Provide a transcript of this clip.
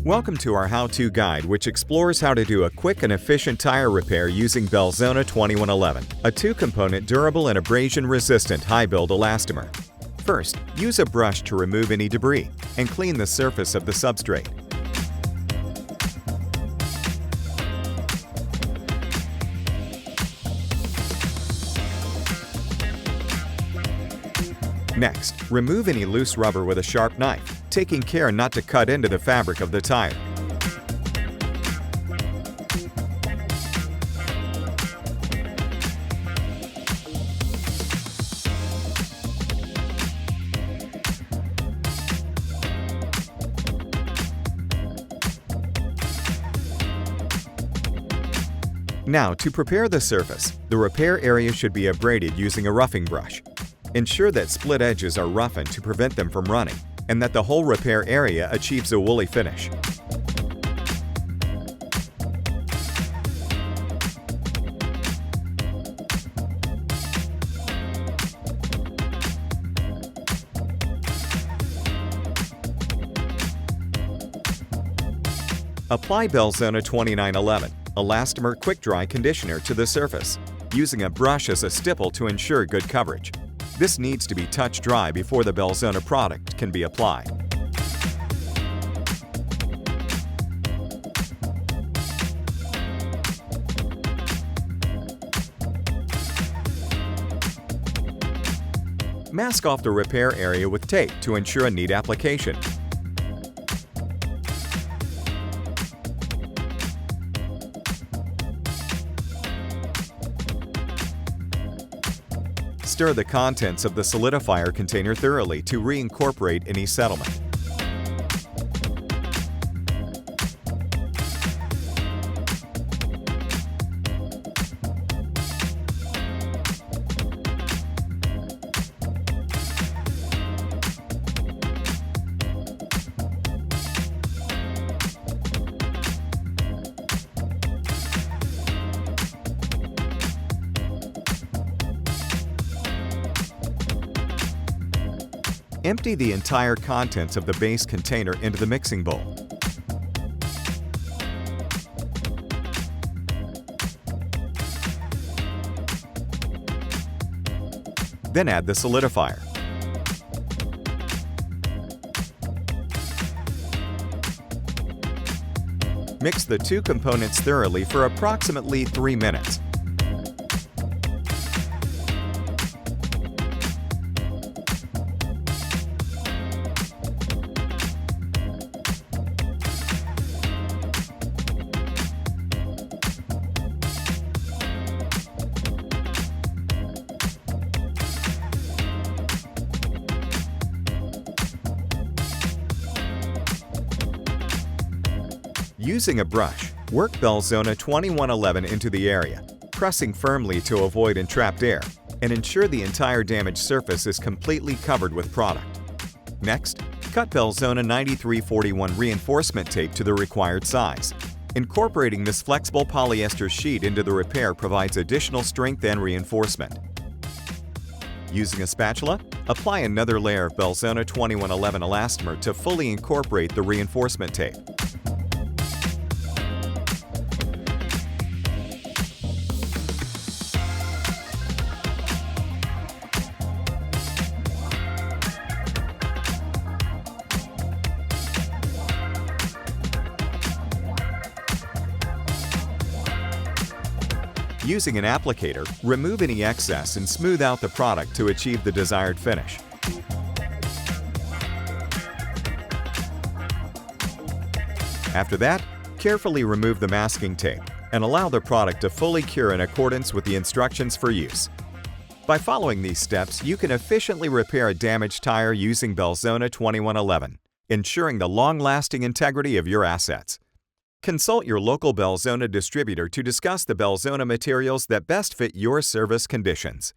Welcome to our how-to guide, which explores how to do a quick and efficient tire repair using Belzona 2111, a two-component durable and abrasion-resistant high-build elastomer. First, use a brush to remove any debris and clean the surface of the substrate. Next, remove any loose rubber with a sharp knife, taking care not to cut into the fabric of the tire. Now, to prepare the surface, the repair area should be abraded using a roughing brush. Ensure that split edges are roughened to prevent them from running, and that the whole repair area achieves a woolly finish. Apply Belzona 2911, elastomer quick dry conditioner to the surface, using a brush as a stipple to ensure good coverage. This needs to be touch dry before the Belzona product can be applied. Mask off the repair area with tape to ensure a neat application. Stir the contents of the solidifier container thoroughly to reincorporate any settlement. Empty the entire contents of the base container into the mixing bowl. Then add the solidifier. Mix the two components thoroughly for approximately 3 minutes. Using a brush, work Belzona 2111 into the area, pressing firmly to avoid entrapped air, and ensure the entire damaged surface is completely covered with product. Next, cut Belzona 9341 reinforcement tape to the required size. Incorporating this flexible polyester sheet into the repair provides additional strength and reinforcement. Using a spatula, apply another layer of Belzona 2111 elastomer to fully incorporate the reinforcement tape. Using an applicator, remove any excess and smooth out the product to achieve the desired finish. After that, carefully remove the masking tape and allow the product to fully cure in accordance with the instructions for use. By following these steps, you can efficiently repair a damaged tire using Belzona 2111, ensuring the long-lasting integrity of your assets. Consult your local Belzona distributor to discuss the Belzona materials that best fit your service conditions.